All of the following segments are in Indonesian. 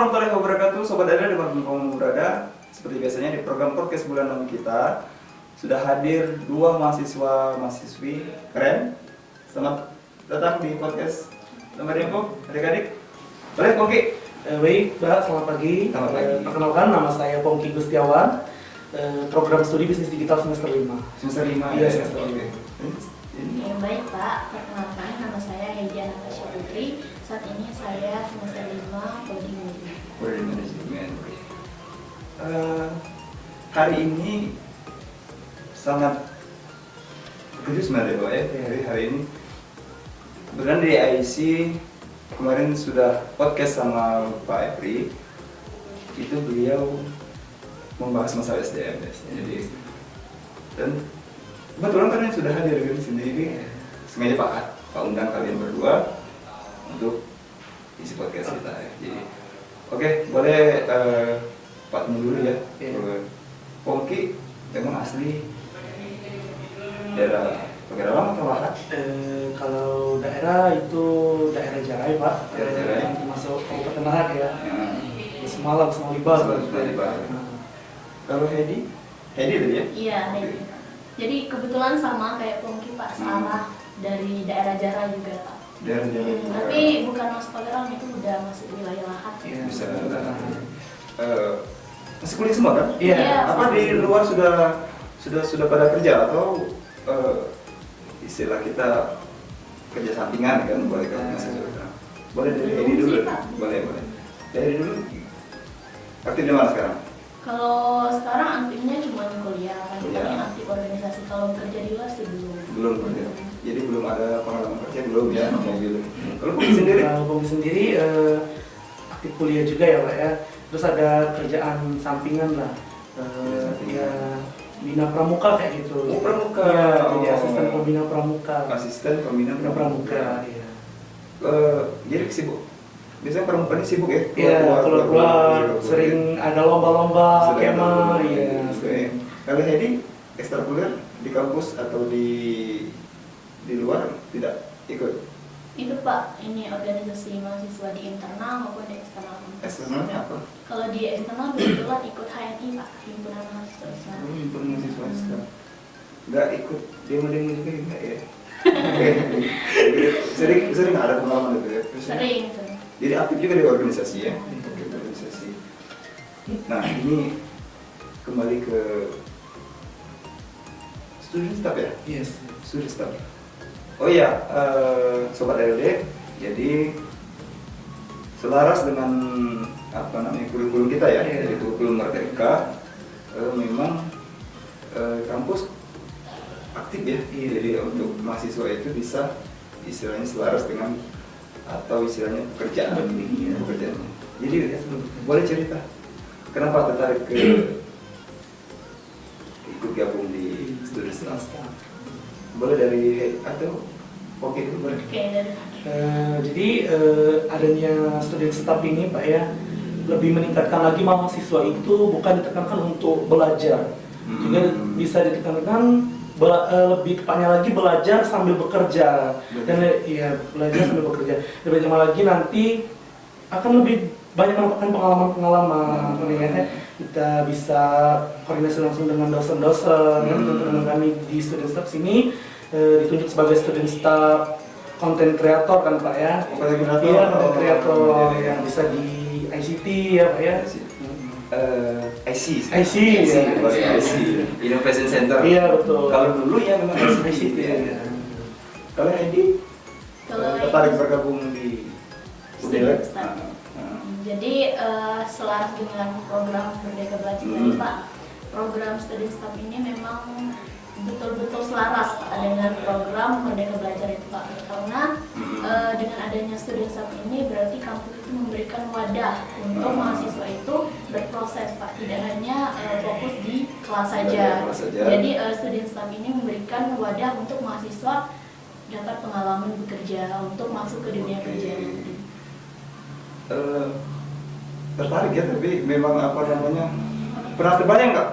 warahmatullahi wabarakatuh, Sobat Ada dimanapun kamu berada. Seperti biasanya di program podcast bulanan kita sudah hadir dua mahasiswa-mahasiswi keren. Selamat datang di podcast Nomor Info, adik-adik. Boleh, Pongki? Baik, Mbak, selamat pagi. Selamat pagi. Perkenalkan, nama saya Pongki Gustiawan, program studi bisnis digital semester 5. Semester 5 Iya, ya? semester 5. Ya, baik Pak, perkenalkan nama saya Hedia Natasha Putri. Saat ini saya semester 5 Coding Media. Coding Management. Hari ini sangat khusus sebenarnya Pak ya. Jadi hari ini kebetulan di IC kemarin sudah podcast sama Pak Epri. Itu beliau membahas masalah SDM. Jadi dan kebetulan kalian sudah hadir di sini. Sengaja Pak undang kalian berdua untuk isi podcast kita ya. Jadi oke, boleh Pak tunggu dulu ya. Pongki memang asli daerah Pegarawan atau Barat? Kalau daerah itu daerah Jarai, Pak. Daerah Jarai. Yang termasuk Kabupaten Lahat ya. Semalam, Semalibar. Kalau Hedi tadi ya? Iya, Heidi. Jadi kebetulan sama kayak Pongki Pak, searah dari daerah Jara juga Pak. Daerah Jarai. Tapi bukan masuk Pagarang, itu udah masuk wilayah Lahat. Iya. Bisa. Masih kuliah semua kan? Iya. Apa di luar sudah pada kerja atau istilah kita kerja sampingan kan? Boleh kan? Boleh dari Hedi dulu. Boleh. Dari dulu aktif di mana sekarang? Kalau sekarang aktifnya cuma kuliah, kan Kuliah. yang aktif organisasi. Kalau kerja di luar sih belum. Belum kerja. Jadi belum ada pengalaman kerja belum ya? Gitu. Kalau Pongki sendiri? Kalau Pongki sendiri aktif kuliah juga ya, Pak ya. Terus ada kerjaan sampingan lah. Ya, Bina Pramuka kayak gitu. Oh, Pramuka. Iya, jadi asisten pembina Pramuka. Asisten pembina Bina Pramuka, iya. Jadi sibuk. Biasanya pramuka ini sibuk ya? Iya, keluar sering ada lomba-lomba, kemah, iya. Kalau Hedi ekstrakurikuler di kampus atau di luar tidak ikut? Itu Pak, ini organisasi mahasiswa di internal maupun di eksternal. Eksternalnya apa? Kalau di eksternal kebetulan ikut HMI Pak, himpunan mahasiswa Islam. Himpunan mahasiswa Islam. Nggak ikut demo-demo juga enggak ya? Sering ada pengalaman itu ya? Sering. Jadi aktif juga di organisasi ya? Di organisasi. Nah ini kembali ke student staff ya? Yes. Student staff. Oh iya, Sobat LD, jadi selaras dengan apa namanya kurikulum kita ya, jadi kurikulum Merdeka, memang kampus aktif ya, jadi untuk mahasiswa itu bisa istilahnya selaras dengan atau istilahnya pekerjaan. Jadi boleh cerita, kenapa tertarik ke ikut gabung di student staff? Boleh dari atau Oke dulu boleh. Oke, dari Jadi adanya student staff ini Pak ya lebih meningkatkan lagi mahasiswa itu bukan ditekankan untuk belajar, juga bisa ditekankan lebih tepatnya lagi belajar sambil bekerja. Dan iya, belajar sambil bekerja. Lebih tepatnya lagi nanti akan lebih banyak mendapatkan pengalaman-pengalaman ya. Kita bisa koordinasi langsung dengan dosen-dosen. Teman-teman kami di student staff sini ditunjuk sebagai student staff content creator kan Pak ya. Iya, content creator yang bisa di ICT ya Pak ya. IC, Innovation Center. Iya betul. Kalau dulu ya memang ICT ya. Kalau Heidi, tertarik bergabung di student staff. Jadi selaras dengan program Merdeka Belajar ini Pak, program student staff ini memang betul-betul selaras Pak dengan program Merdeka Belajar itu Pak, karena dengan adanya student staff ini berarti kampus itu memberikan wadah untuk mahasiswa itu berproses Pak, tidak hanya fokus di kelas saja. Jadi student staff ini memberikan wadah untuk mahasiswa dapat pengalaman bekerja untuk masuk ke dunia kerja nanti. Tertarik ya, tapi memang apa namanya, pernah terbayang nggak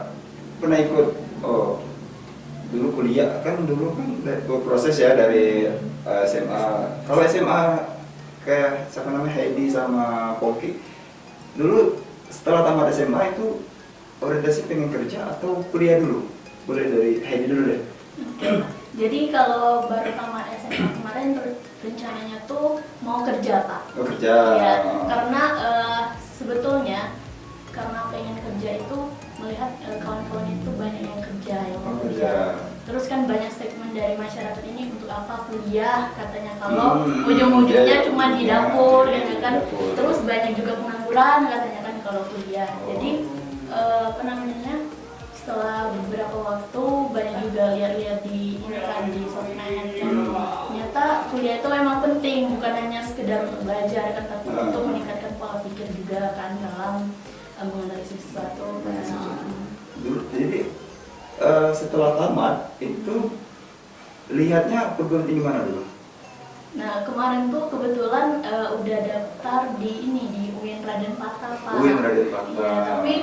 pernah ikut dulu kuliah kan proses ya dari SMA. Kalau SMA kayak siapa namanya Heidi sama Pongki dulu setelah tamat SMA itu orientasi pengen kerja atau kuliah dulu? Boleh dari Heidi dulu deh. Jadi kalau baru tamat SMA kemarin rencananya tuh mau kerja Pak. Oh, kerja. Ya, karena sebetulnya karena pengen kerja itu melihat kawan-kawan itu banyak yang kerja yang mau kerja. Terus kan banyak statement dari masyarakat ini untuk apa kuliah katanya kalau ujung-ujungnya cuma di dapur ya kan. Terus banyak juga pengangguran katanya kan kalau kuliah. Jadi apa namanya? Setelah beberapa waktu banyak juga lihat-lihat di ini kan di sosmed kan ternyata kuliah itu memang penting, bukan hanya sekedar untuk belajar kan, tapi untuk meningkatkan pola pikir juga kan dalam menganalisis sesuatu. Jadi setelah tamat itu lihatnya perguruan tinggi mana dulu? Nah kemarin tuh kebetulan udah daftar di ini di UIN Raden Patah Pak. UIN Raden Patah. Iya, tapi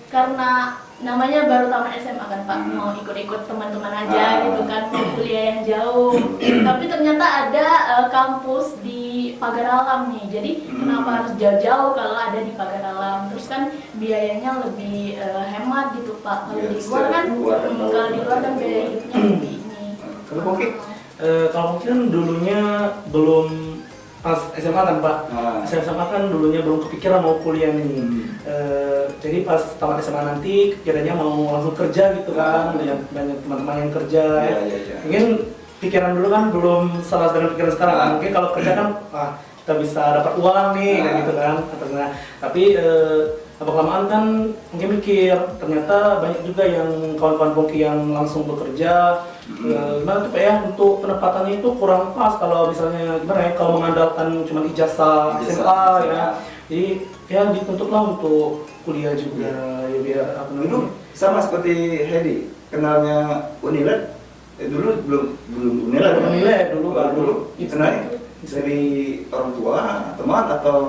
karena namanya baru tamat SMA kan Pak, mau ikut-ikut teman-teman aja gitu kan, mau kuliah yang jauh. Tapi ternyata ada kampus di Pagar Alam nih, jadi kenapa harus jauh-jauh kalau ada di Pagar Alam? Terus kan biayanya lebih hemat gitu Pak. Kalau di luar kan, kalau di luar kan biaya hidupnya lebih ini. Kalau Pongki? Kalau mungkin dulunya belum pas SMA kan Pak, SMA kan dulunya belum kepikiran mau kuliah nih. Jadi pas tamat SMA nanti kiranya mau langsung kerja gitu kan, banyak teman-teman yang kerja. Ya. Mungkin pikiran dulu kan belum salah dengan pikiran sekarang. Mungkin kalau kerja kan kita bisa dapat uang nih kan gitu kan. Tapi lama-kelamaan kan mungkin mikir ternyata banyak juga yang kawan-kawan Pongki yang langsung bekerja. Gimana tuh Pak ya, untuk penempatannya itu kurang pas kalau misalnya gimana ya, kalau mengandalkan cuma ijazah SMA ya. Jadi ya dituntutlah untuk kuliah juga ya biar apa namanya. Dulu sama seperti Hedi, kenalnya Unilet dulu belum Unilet dulu kenalnya dari orang tua, teman atau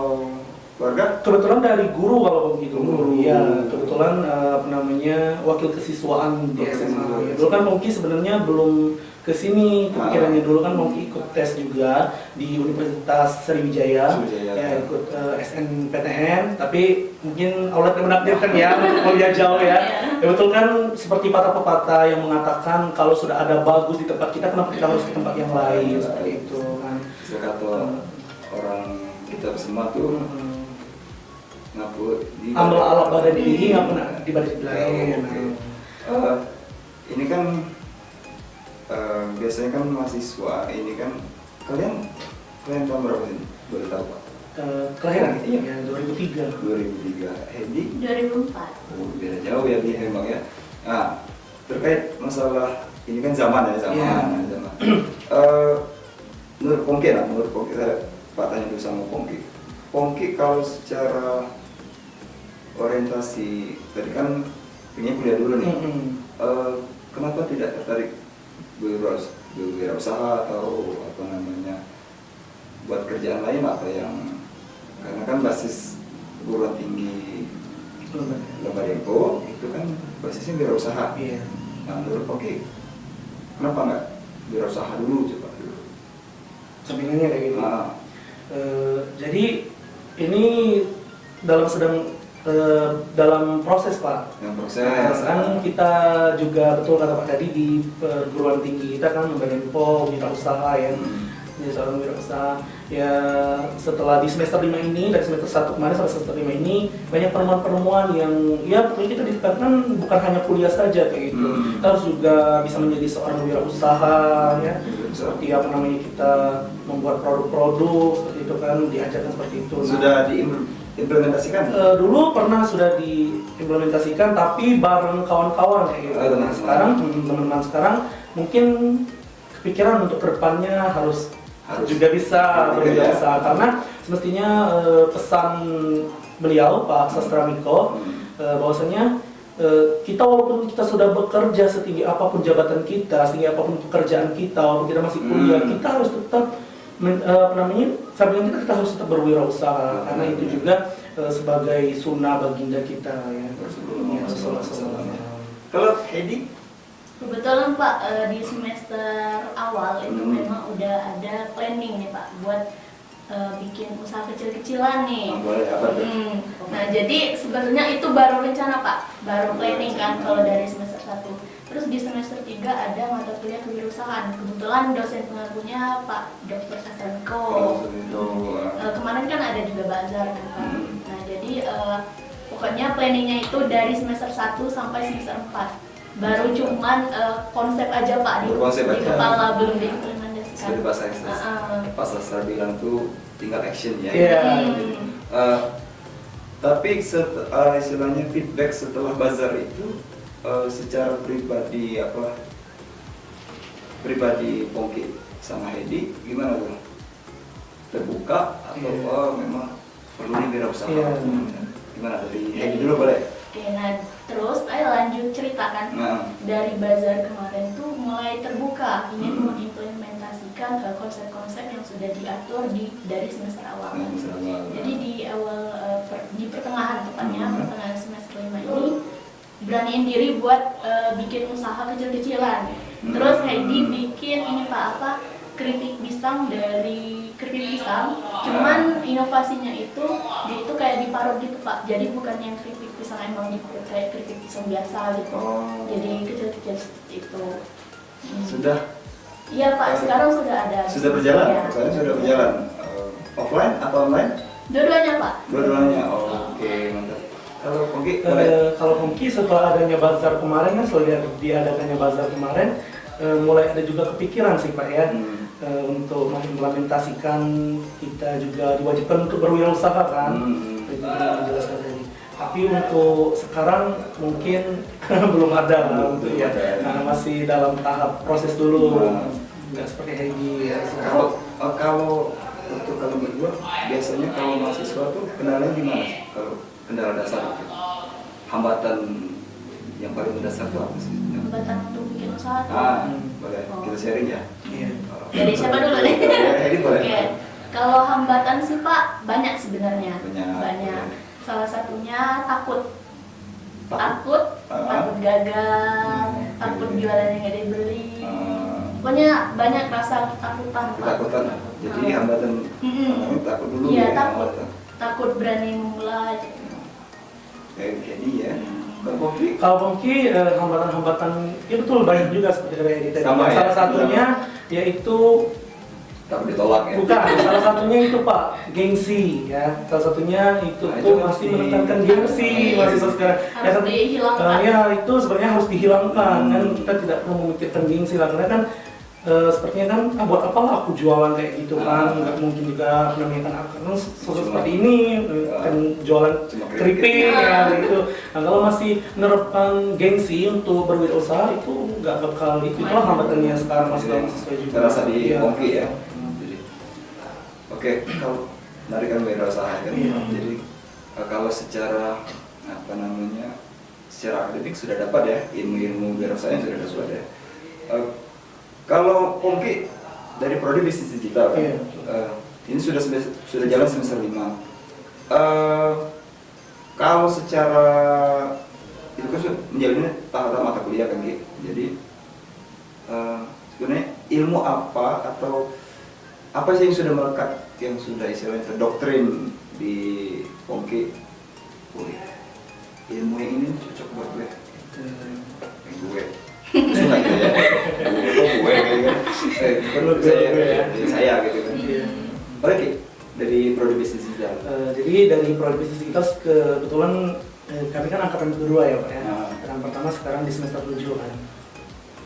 keluarga? Kebetulan dari guru kalau begitu. Iya, kebetulan apa namanya wakil kesiswaan di SMA. Dulu kan Pongki sebenarnya belum ke sini kepikirannya, dulu kan Pongki ikut tes juga di Universitas Sriwijaya. Ya ikut SNPTN, tapi mungkin Allah yang menakdirkan ya untuk kuliah jauh ya. Ya betul kan, seperti patah pepatah yang mengatakan kalau sudah ada bagus di tempat kita, kenapa kita harus ke tempat yang lain, seperti itu kan. Kata orang kita semua tuh amal ala badan ini nggak pernah dibalik lain. Ini kan biasanya kan mahasiswa ini kan kalian tahun berapa ini? Boleh tahu Pak? Kelahiran iya 2003. 2003. Hedi? 2004. Oh, beda jauh ya dia emang ya. Nah, terkait masalah ini kan zaman. Menurut Pongki Pak tanya dulu sama Pongki. Pongki kalau secara orientasi tadi kan pengen kuliah dulu nih. Kenapa tidak tertarik berwirausaha atau apa namanya buat kerjaan lain apa yang karena kan basis perguruan tinggi Lembaga itu kan basisnya wirausaha. Nah menurut Pongki kenapa nggak wirausaha dulu coba dulu? Sampingannya kayak gitu. Jadi ini dalam proses Pak. Yang proses. Kan kita juga betul kata Pak tadi di perguruan tinggi kita kan Menkominfo wirausaha ya. Jadi seorang wirausaha ya setelah di semester 5 ini dari semester 1 kemarin sampai semester 5 ini banyak penemuan-penemuan yang ya pokoknya kita ditingkatkan bukan hanya kuliah saja kayak gitu. Kita harus juga bisa menjadi seorang wirausaha ya. Seperti apa namanya kita membuat produk-produk seperti itu kan diajarkan seperti itu. Sudah diimplementasikan? Dulu pernah sudah diimplementasikan tapi bareng kawan-kawan kayak gitu. Nah, sekarang teman-teman sekarang mungkin kepikiran untuk kedepannya harus juga bisa berwirausaha karena semestinya pesan beliau Pak Sastra Miko bahwasanya kita walaupun kita sudah bekerja setinggi apapun jabatan kita, setinggi apapun pekerjaan kita, walaupun kita masih kuliah, kita harus tetap samping kita harus tetap berwirausaha karena itu juga sebagai sunnah baginda kita ya. Kalau Hedi? Kebetulan Pak di semester awal itu memang udah ada planning nih Pak buat bikin usaha kecil-kecilan nih. Boleh, apa tuh? Nah, jadi sebenarnya itu baru rencana Pak, baru planning kan kalau dari semester 1. Terus di semester 3 ada mata kuliah kewirausahaan. Kebetulan dosen pengakunya Pak Dr. Sasanko. Kemarin kan ada juga bazar kan Pak. Nah, jadi pokoknya planningnya itu dari semester 1 sampai semester 4. Baru cuman konsep aja Pak di kepala, belum diimplementasikan. Seperti Pak Sastra bilang tuh tinggal action ya. Tapi istilahnya feedback setelah bazar itu secara pribadi pribadi Pongki sama Hedi gimana tuh? Terbuka atau memang perlu diwirausaha? Gimana dari Hedi dulu boleh? Oke, nah terus ayo lanjut ceritakan. Dari bazar kemarin tuh mulai terbuka ingin mengimplementasikan konsep-konsep yang sudah diatur dari semester awal. Jadi di awal di pertengahan tepatnya pertengahan semester 5 ini beraniin diri buat bikin usaha kecil-kecilan. Terus Heidi bikin ini Pak keripik pisang dari keripik pisang, cuman inovasinya itu dia itu kayak diparut gitu Pak. Jadi bukan yang keripik pisang emang diparut kayak keripik pisang biasa gitu. Jadi kecil-kecil itu. Sudah? Iya Pak, sekarang sudah ada. Sudah berjalan? Ya. Sekarang sudah berjalan. Offline atau online? Dua-duanya Pak. Dua-duanya. Oke, mantap. Kalau Pongki, kalau Pongki setelah adanya bazar kemarin kan, setelah diadakannya bazar kemarin, mulai ada juga kepikiran sih Pak ya. Untuk mengimplementasikan kita juga diwajibkan untuk berwirausaha kan, menjelaskan tadi. Tapi untuk sekarang mungkin belum ada untuk ya, masih dalam tahap proses dulu, nggak seperti Hedi. Kalau berdua biasanya kalau mahasiswa tuh kendalanya gimana sih? Kalau kendala dasar itu, hambatan yang paling mendasar itu apa sih? Hambatan untuk bikin usaha tuh. Boleh kita sharing ya. Dari siapa dulu nih? Hedi boleh. Oke. Kalau hambatan sih Pak banyak sebenarnya. Banyak. Salah satunya takut gagal, takut jualannya nggak dibeli. Pokoknya banyak rasa ketakutan Pak. Ketakutan. Jadi hambatan takut dulu. Iya, takut berani memulai. Jadi ya. Kalau Pongki hambatan-hambatan ya betul banyak juga seperti dari Hedi tadi. Salah satunya yaitu takut ditolak ya. Bukan, salah satunya itu Pak, gengsi ya. Salah satunya itu tuh masih menekankan gengsi mahasiswa sekarang. Harus dihilangkan. Ya itu sebenarnya harus dihilangkan kan, kita tidak perlu memikirkan gengsi lah karena kan sepertinya kan buat apalah aku jualan kayak gitu kan, nggak mungkin juga menamaikan karena seperti ini kan jualan keripik ya gitu. Nah kalau masih menerapkan gengsi untuk berwirausaha itu nggak bakal itulah hambatannya sekarang masih mahasiswa juga. Terasa di Pongki ya. Oke, kalau menarikan wirausaha kan, jadi kalau secara secara akademik sudah dapat ya, ilmu-ilmu wirausaha sudah ada. Kalau Pongki dari prodi bisnis digital kan, ini sudah jalan semester 5. Kalau secara itu kan menjalannya tahap mata kuliah kan gitu. Jadi sebenarnya ilmu apa atau apa sih yang sudah melekat, yang sudah istilahnya terdoktrin di Pongki? Ilmu yang ini cocok buat gue. Yang gue. Suka gitu ya. Gue kayak gitu. Saya gitu kan. Oke, dari prodi bisnis digital. Jadi dari prodi bisnis digital kebetulan kami kan angkatan kedua ya Pak ya. Angkatan pertama sekarang di semester 7 kan.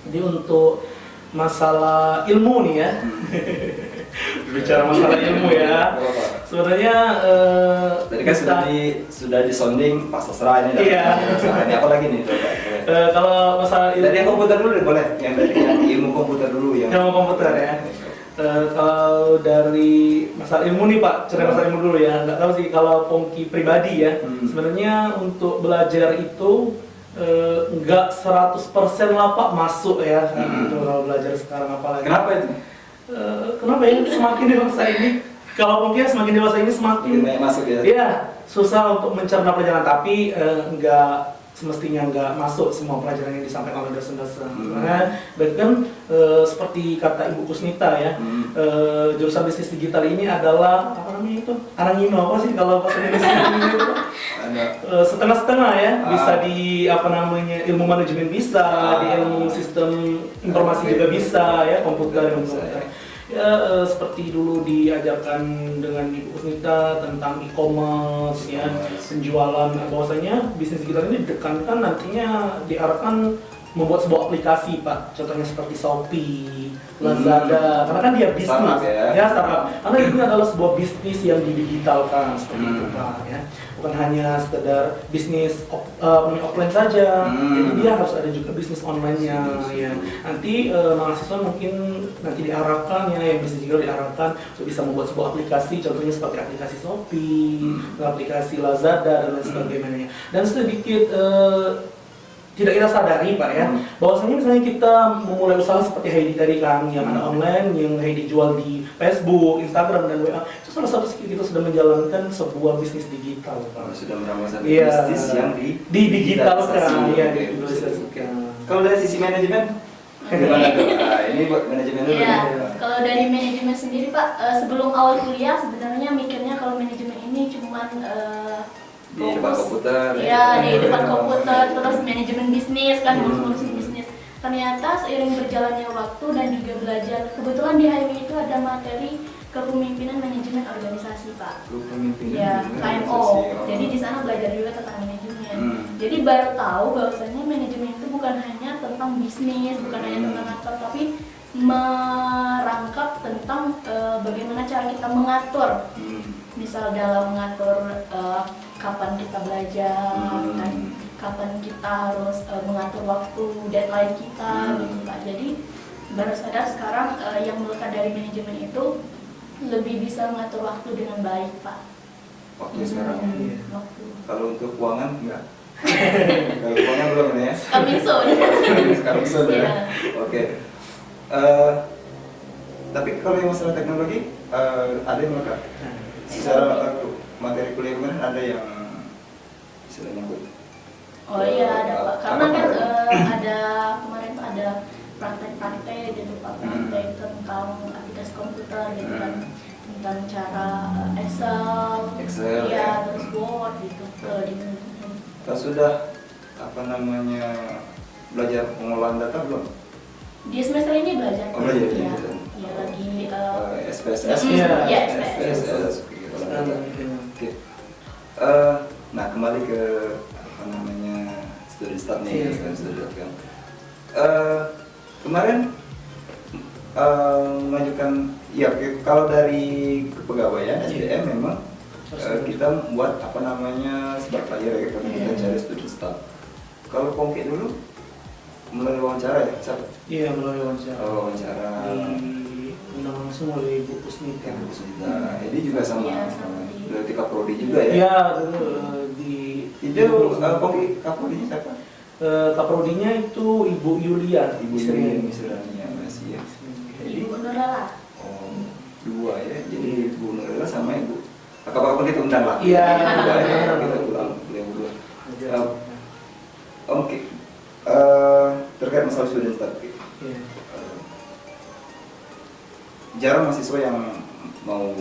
Jadi untuk masalah ilmu nih ya. Bicara masalah ilmu ya. Sebenarnya tadi kan sudah disonding Pak Sastra ini. Ini apa lagi nih? Kalau masalah ilmu dari yang komputer dulu deh boleh. Yang dari ilmu komputer dulu yang. Ilmu komputer ya. Kalau dari masalah ilmu nih Pak, cerita masalah ilmu dulu ya. Nggak tahu sih kalau Pongki pribadi ya. Sebenarnya untuk belajar itu nggak 100% lah Pak masuk ya. Gitu, kalau belajar sekarang apalagi. Kenapa itu? Kenapa ya? Semakin dewasa ini, kalau Pongki semakin dewasa ini semakin masuk ya. Iya, susah untuk mencerna pelajaran, tapi nggak semestinya nggak masuk semua pelajaran yang disampaikan oleh dosen-dosen. Karena berarti kan seperti kata Ibu Kusnita ya, jurusan bisnis digital ini adalah apa namanya itu? Anangino apa sih kalau bahasa Indonesia itu? Setengah-setengah ya, bisa di apa namanya ilmu manajemen bisa, di ilmu sistem informasi juga bisa ya, komputer. Ya seperti dulu diajarkan dengan Ibu Kusnita tentang e-commerce ya, penjualan, bahwasanya bisnis digital ini ditekankan nantinya diarahkan membuat sebuah aplikasi Pak, contohnya seperti Shopee, Lazada, karena kan dia bisnis startup ya, startup. Karena ini adalah sebuah bisnis yang didigitalkan seperti itu Pak ya, bukan hanya sekedar bisnis offline saja, jadi dia harus ada juga bisnis online-nya ya. Nanti mahasiswa mungkin nanti diarahkan ya, yang bisnis digital diarahkan untuk bisa membuat sebuah aplikasi, contohnya seperti aplikasi Shopee, aplikasi Lazada dan lain sebagainya. Dan sedikit tidak kita sadari Pak ya, bahwasanya misalnya kita memulai usaha seperti Heidi tadi kan, yang ada online, yang Heidi jual di Facebook, Instagram, dan WA, itu salah satu kita sudah menjalankan sebuah bisnis digital Pak. Sudah meramal satu bisnis yang digitalkan, ya, digitalisasikan. Kalau dari sisi manajemen, gimana tuh? Ini buat manajemen dulu. Iya, kalau dari manajemen sendiri Pak, sebelum awal kuliah sebenarnya mikirnya kalau manajemen ini cuman di depan komputer. Iya, di depan komputer, terus manajemen bisnis kan, ngurus-ngurusin bisnis. Ternyata seiring berjalannya waktu dan juga belajar, kebetulan di HMI itu ada materi kepemimpinan manajemen organisasi Pak. Kepemimpinan. Ya, KMO. Jadi di sana belajar juga tentang manajemen. Jadi baru tahu bahwasanya manajemen itu bukan hanya tentang bisnis, bukan hanya tentang kantor, tapi merangkap tentang bagaimana cara kita mengatur. Misal dalam mengatur kapan kita belajar, kan, kapan kita harus mengatur waktu, deadline kita, gitu Pak. Jadi baru sadar sekarang yang melekat dari manajemen itu lebih bisa mengatur waktu dengan baik Pak. Waktu sekarang. Waktu. Kalau untuk keuangan enggak? Kalau keuangan belum ya? Coming soon. Sekarang sudah. Iya. Oke. Tapi kalau yang masalah teknologi ada yang melekat. Secara materi kuliah kemarin ada yang istilahnya buat. Oh iya ada Pak, karena kan ada kemarin tuh ada praktek-praktek gitu Pak, praktek tentang aplikasi komputer gitu kan, tentang cara Excel, ya. terus Word gitu di Kalau sudah apa namanya belajar pengolahan data belum? Di semester ini belajar. Oh, belajar ya, ya. ya lagi SPSS. Ya, SPSS. Oke. Nah kembali ke apa namanya studi start nih, kan studi start kan. Kemarin mengajukan ya kalau dari kepegawaian SDM memang kita membuat apa namanya sebat layar ya, kita cari studi start. Kalau Pongki dulu melalui wawancara ya, siapa? Iya, melalui wawancara. Oh, wawancara. Undang langsung oleh Ibu Kusnita. Ini juga sama. Iya, sama Dari Kaprodi juga ya? Iya, di itu Pongki Kaprodinya siapa? Kaprodinya itu Ibu Yulia. Ibu Yulia misalnya masih ya. Ibu Nurlela. Oh, dua ya. Jadi Ibu Nurlela sama Ibu. Kapan kita undang lah. Iya. Kita ulang beliau berdua. Oke. Terkait masalah student start. Jarang mahasiswa yang mau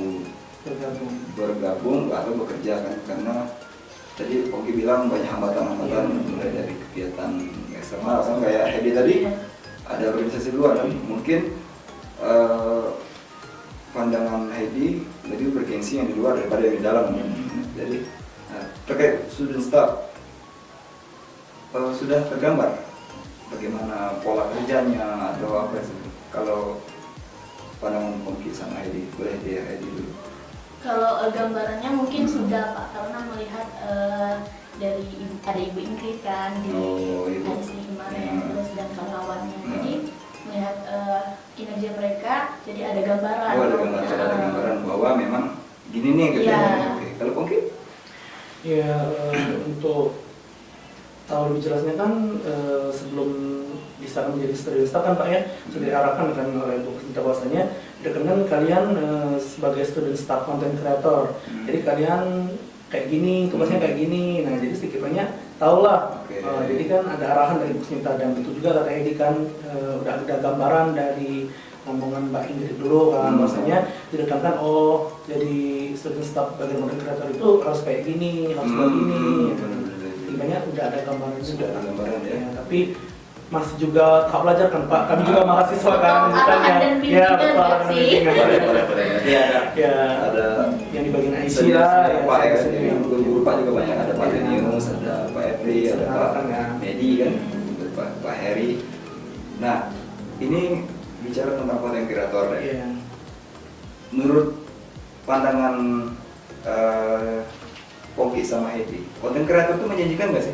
bergabung atau bekerja kan, karena tadi Oki bilang banyak hambatan-hambatan mulai dari kegiatan eksternal kan, kayak Heidi tadi ada organisasi luar dan mungkin pandangan Heidi lebih bergengsi yang di luar daripada yang di dalam. Jadi terkait student start sudah tergambar bagaimana pola kerjanya atau apa sih? Kalau pandangan Pongki sama Heidi, boleh dia Heidi dulu. Kalau gambarannya mungkin sudah Pak, karena melihat dari ada Ibu Ingrid kan di IC kemarin, terus dan kawan-kawannya. Jadi melihat kinerja mereka, jadi ada gambaran. Oh, ada gambaran bahwa memang gini nih kerjanya. Oke. Kalau Pongki? Ya, untuk tahu lebih jelasnya kan sebelum bisa menjadi studi start kan Pak ya, sudah diarahkan kan oleh Bu Kusnita bahwasanya kan kalian sebagai student start content creator. Jadi kalian kayak gini, tugasnya kayak gini. Nah jadi sedikit banyak tau lah. Oke. Jadi kan ada arahan dari Bu Sinta, dan itu juga kata Edi kan udah ada gambaran dari omongan Mbak Ingrid dulu kan, bahwasanya ditekankan jadi student staff bagian content creator itu harus kayak gini, harus kayak gini. Jadi banyak udah ada gambaran juga. Ada gambaran ya. Tapi masih juga tahap belajar kan Pak, kami juga mahasiswa kan, arahan dan bimbingan nggak sih? Boleh. Iya ada yang di bagian IC lah, ya, Pak ya, senior. guru Pak juga banyak, ada Pak Denius, ada Pak Efri, ada Pak Medi kan, Pak Heri. Nah, ini bicara tentang konten kreator ya. Iya. Menurut pandangan Poki sama Hedi, konten kreator itu menjanjikan nggak sih?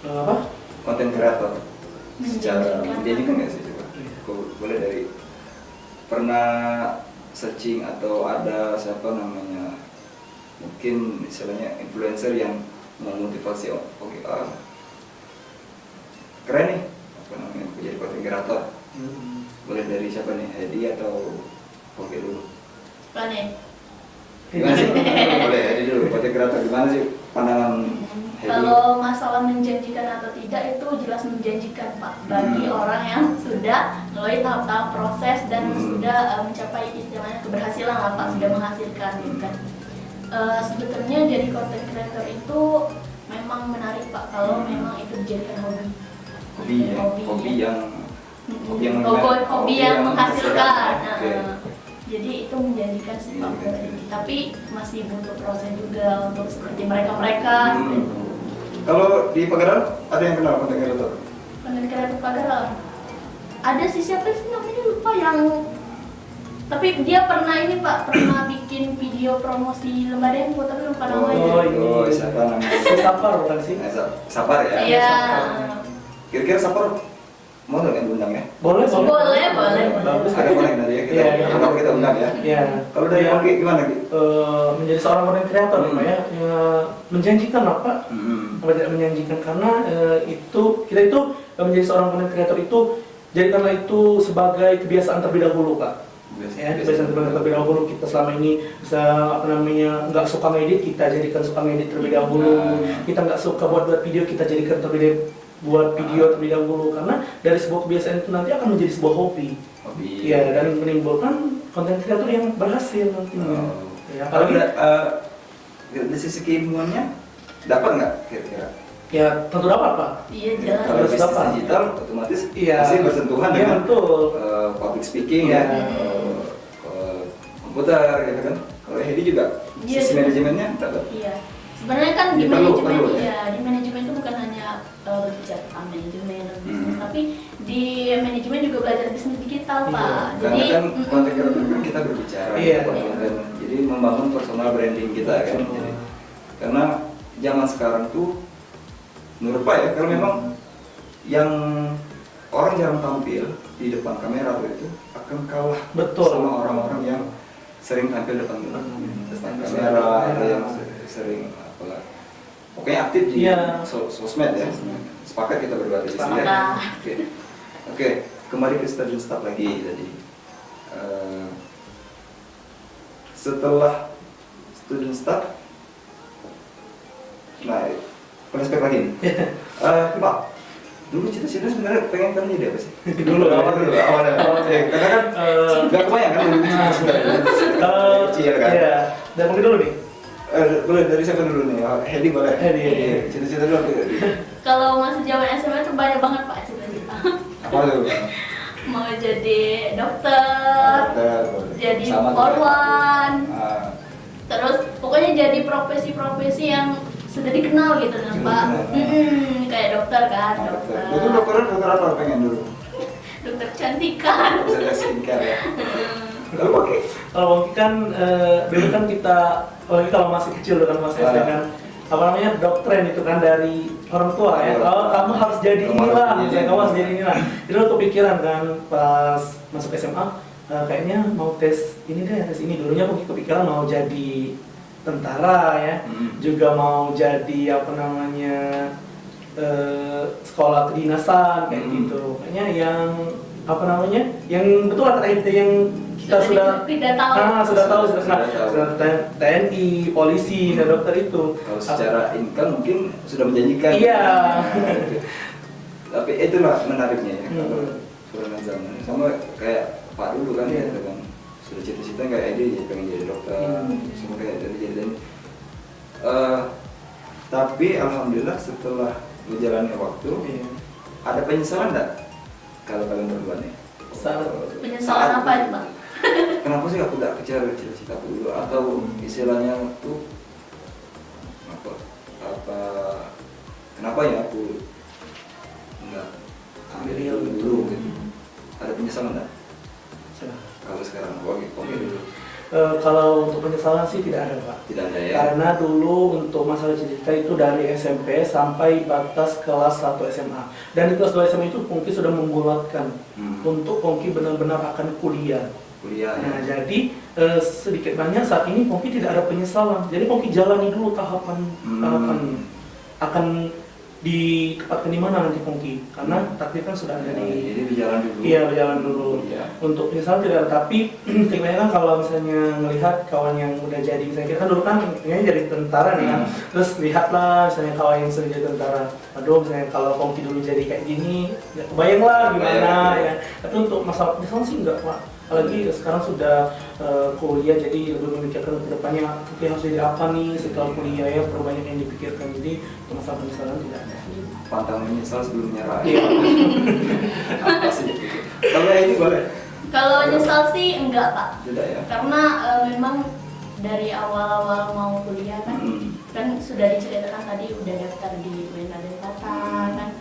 Apa? Konten kreator secara Menjanjikan. menjanjikan nggak sih, coba? Boleh dari pernah searching atau ada siapa namanya, mungkin misalnya influencer yang memotivasi, oke, keren nih apa namanya jadi konten kreator. Boleh dari siapa nih, Hedi atau Poki dulu? Apa nih? Gimana sih? Boleh Hedi dulu, konten kreator gimana sih pandangan Hedi? Kalau masalah menjanjikan atau tidak itu jelas menjanjikan Pak, bagi orang yang sudah melalui tahap-tahap proses dan sudah mencapai istilahnya keberhasilan lah Pak, sudah menghasilkan gitu kan. Sebetulnya jadi content creator itu memang menarik Pak kalau memang itu dijadikan hobi. Hobi yang menghasilkan. Oke. Jadi itu menjanjikan sih Pak, tapi masih butuh proses juga untuk seperti mereka. Kalau di Pagaran ada yang kenal konten kreator? Konten kreator Pagaran ada sih, siapa sih namanya lupa, yang tapi dia pernah ini Pak, pernah bikin video promosi lembaga info tapi lupa namanya. Oh, siapa namanya? Sapar bukan sih? Sapar ya? Iya. Kira-kira Sapar mau nggak diundang ya? Boleh. Bagus. Ada konek nanti ya, Iya. kita undang ya. Iya. Kalau dari Poki gimana Ki? Menjadi seorang content creator nih Pak ya, menjanjikan lah Pak. Apa tidak menjanjikan, karena kita itu menjadi seorang content creator itu jadikanlah itu sebagai kebiasaan terlebih dahulu Pak. Kebiasaan terlebih dahulu. Kita selama ini bisa nggak suka ngedit, kita jadikan suka ngedit terlebih dahulu. Kita nggak suka buat video, kita jadikan buat video terlebih dahulu, karena dari sebuah kebiasaan itu nanti akan menjadi sebuah hobi. Ya, dan menimbulkan konten kreator yang berhasil nantinya. Ya, Kalau apalagi dari sisi keilmuannya dapat nggak kira-kira? ya tentu dapat Pak. Iya jelas. Kalau Harus bisnis dapat. digital otomatis Iya. pasti bersentuhan Iya, dengan betul. public speaking Iya. ya, komputer gitu kan. Kalau Hedi juga Iya, sisi juga. manajemennya dapat. Iya. Sebenarnya kan di Ini perlu, manajemen ya? di manajemen itu bukan hanya berbicara tentang manajemen bisnis, tapi di manajemen juga belajar bisnis digital Iya. Pak. Karena kan konten kreator kan kita berbicara, Iya. buat konten. Jadi membangun personal branding kita kan. Jadi, karena zaman sekarang tuh menurut Pak ya, kalau memang yang orang jarang tampil di depan kamera tuh itu akan kalah Betul. sama orang-orang yang sering tampil depan kamera, ada yang sering apalah. Pokoknya aktif di Iya. sosmed ya. Sepakat kita berdua di sini ya. Sepakat. Oke, kembali ke student staff lagi tadi. Setelah student staff, nah, flashback lagi nih. Pak, dulu cita-cita sebenarnya pengen kan jadi apa sih? Dulu awalnya. Karena kan nggak kebayang kan dulu kecil kan. Iya. Dan mungkin dulu nih. Boleh dari siapa dulu nih? Hedi boleh. Hedi. Cita-cita dulu apa Hedi? Kalau masih zaman SMA itu banyak banget Pak cita-cita. Apa tuh? Mau jadi dokter, Boleh. jadi Sama tuh. korwan, Ah, terus pokoknya jadi profesi-profesi yang sudah dikenal gitu kan Sudah Pak. dikenal. Kayak dokter kan, dokter. dokter. Itu dokter apa pengen dulu? Dokter kecantikan. Sudah skincare ya. Lalu pakai Kalau mungkin kan dulu kan kita, apalagi kalau masih kecil kan masih SD kan, apa namanya doktrin itu kan dari orang tua ya. Oh, kamu harus jadi inilah, kamu harus jadi inilah. Jadi lo kepikiran kan pas masuk SMA, kayaknya mau tes ini deh, tes ini. Dulunya aku kepikiran mau jadi tentara ya, juga mau jadi apa namanya sekolah kedinasan kayak gitu. Kayaknya yang apa namanya, yang betul kata itu yang kita sudah tahu sudah TNI, polisi, dan dokter itu. Kalau secara income mungkin sudah menjanjikan. Iya. Tapi itulah menariknya ya kalau perubahan zaman. Sama kayak Pak dulu kan gitu kan. Sudah cita-cita kayak dia pengen jadi dokter, semua kayak jadi. Tapi alhamdulillah setelah berjalannya waktu, ada penyesalan enggak kalau kalian berdua nih? Penyesalan apa itu, Pak? Kenapa sih aku tidak kejar cita-cita aku dulu, atau istilahnya tuh apa kenapa ya aku nggak ambil itu dulu gitu? Ada penyesalan enggak? Kalau sekarang oke dulu. Kalau untuk penyesalan sih tidak ada, Pak. Tidak ada ya. Karena dulu untuk masalah cita-cita itu dari SMP sampai batas kelas 1 SMA. Dan di kelas 2 SMA itu Pongki sudah membulatkan untuk Pongki benar-benar akan kuliah. Nah, jadi sedikit banyak saat ini Pongki tidak ada penyesalan. Jadi Pongki jalani dulu tahapannya. Akan ditempatkan di mana nanti Pongki? Karena takdir kan sudah ada di. Jadi berjalan dulu. Iya, berjalan dulu. Ya. Untuk penyesalan tidak ada, tapi kebanyakan kalau misalnya melihat kawan yang udah jadi, misalnya kita kan dulu kan jadi tentara nih kan. Terus lihatlah misalnya kawan yang sudah jadi tentara. Aduh, misalnya kalau Pongki dulu jadi kayak gini, ya kebayang lah gimana ya. Tapi untuk masalah penyesalan sih enggak, Pak. Apalagi sekarang sudah kuliah, jadi lebih memikirkan ke depannya harus jadi apa nih setelah kuliah ya, perlu banyak yang dipikirkan. Jadi untuk masalah penyesalan tidak ada. Pantang menyesal sebelum menyerah. Iya. Apa sih? Kalau ini boleh? Kalau nyesal sih enggak, Pak. Tidak ya. Karena memang dari awal-awal mau kuliah kan sudah diceritakan tadi udah daftar di UIN Radenpatan kan.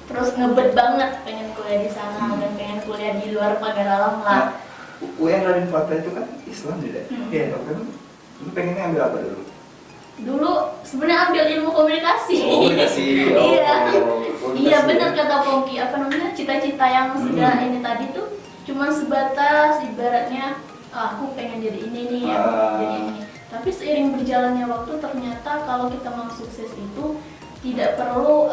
Terus ngebet banget pengen kuliah di sana dan pengen kuliah di luar pagar alam lah. UIN Radenpatan itu kan Islam tidak? Iya. Lu pengennya ambil apa dulu? Dulu sebenarnya ambil ilmu komunikasi. Komunikasi. Iya. Komunikasi. Iya benar kata Pongki. Apa namanya, cita-cita yang sudah ini tadi tuh cuma sebatas ibaratnya aku pengen jadi ini nih, aku pengen jadi ini. Tapi seiring berjalannya waktu ternyata kalau kita mau sukses itu tidak perlu,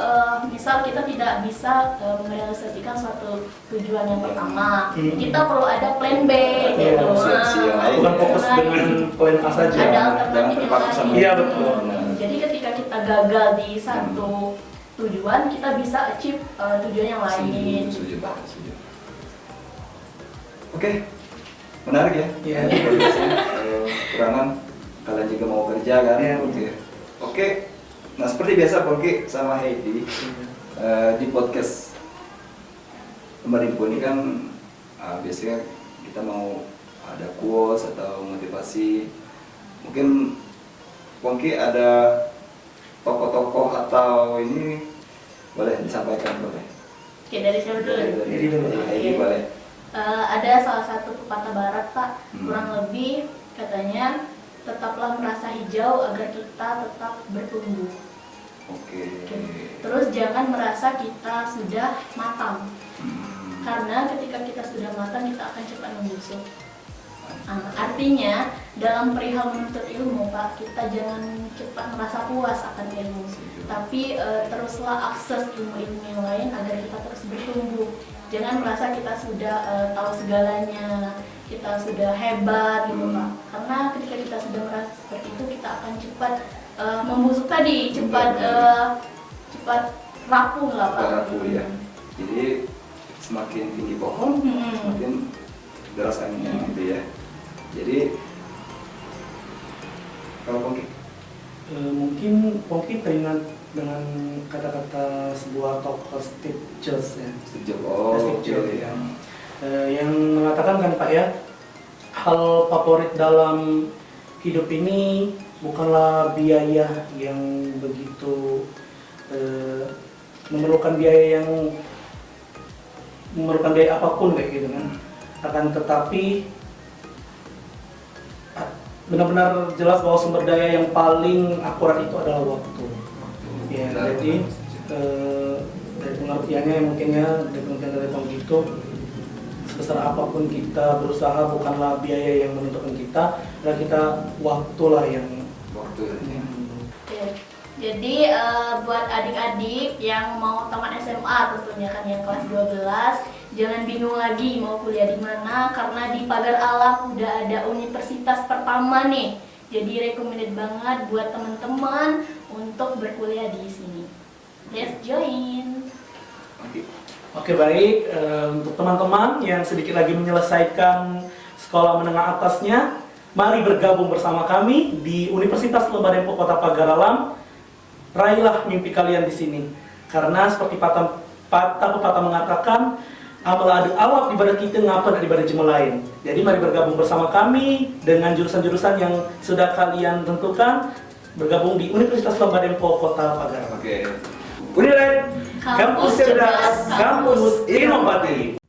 misal kita tidak bisa merealisasikan suatu tujuan yang pertama, kita perlu ada plan B gitu. Bukan fokus dengan plan A saja. Ada alternatif yang lain. Iya betul. Jadi ketika kita gagal di satu tujuan, kita bisa achieve tujuan yang lain. Setuju. Oke, menarik ya. Iya. Kurangan kalian juga mau kerja kan? Iya. Oke. Nah seperti biasa Pongki sama Heidi di podcast Kemarin ini kan biasanya kita mau ada quotes atau motivasi. Mungkin Pongki ada tokoh-tokoh atau ini boleh disampaikan, boleh? Oke, dari siapa dulu? Heidi boleh. Ada salah satu pepatah barat, Pak, kurang lebih katanya tetaplah merasa hijau agar kita tetap bertumbuh. Oke. Terus jangan merasa kita sudah matang. Karena ketika kita sudah matang, kita akan cepat membusuk. Artinya dalam perihal menuntut ilmu, Pak, kita jangan cepat merasa puas akan ilmu, tapi teruslah akses ilmu-ilmu yang lain agar kita terus bertumbuh. Jangan merasa kita sudah tahu segalanya, kita sudah hebat gitu, Pak. Karena ketika kita sudah merasa seperti itu, kita akan cepat membusuk tadi, cepat rapuh lah, Pak. Rapuh ya. Jadi semakin tinggi pohon, semakin deras anginnya gitu ya. Jadi kalau Pongki? Mungkin Pongki teringat dengan kata-kata sebuah tokoh Steve Jobs ya. Steve Jobs, ya. Yang mengatakan kan Pak ya, hal favorit dalam hidup ini bukanlah biaya yang begitu memerlukan biaya apapun kayak gitu kan. Akan tetapi benar-benar jelas bahwa sumber daya yang paling akurat itu adalah waktu. Ya, jadi dari pengertiannya mungkin ya, dari Pongki itu sebesar apapun kita berusaha bukanlah biaya yang menentukan kita, dan kita waktulah yang waktu. Ya. Jadi buat adik-adik yang mau tamat SMA tentunya kan yang kelas 12, jangan bingung lagi mau kuliah di mana karena di Pagar Alam udah ada universitas pertama nih. Jadi recommended banget buat teman-teman untuk berkuliah di sini. Let's join. Oke baik, untuk teman-teman yang sedikit lagi menyelesaikan sekolah menengah atasnya, mari bergabung bersama kami di Universitas Lembah Dempo Kota Pagar Alam. Raihlah mimpi kalian di sini. Karena seperti pepatah mengatakan, amal adu awak daripada kita ngapain daripada jema lain. Jadi mari bergabung bersama kami dengan jurusan-jurusan yang sudah kalian tentukan, bergabung di Universitas Lembah Dempo Kota Pagar Alam. Oke. Unilen, kampus cerdas, kampus inovatif.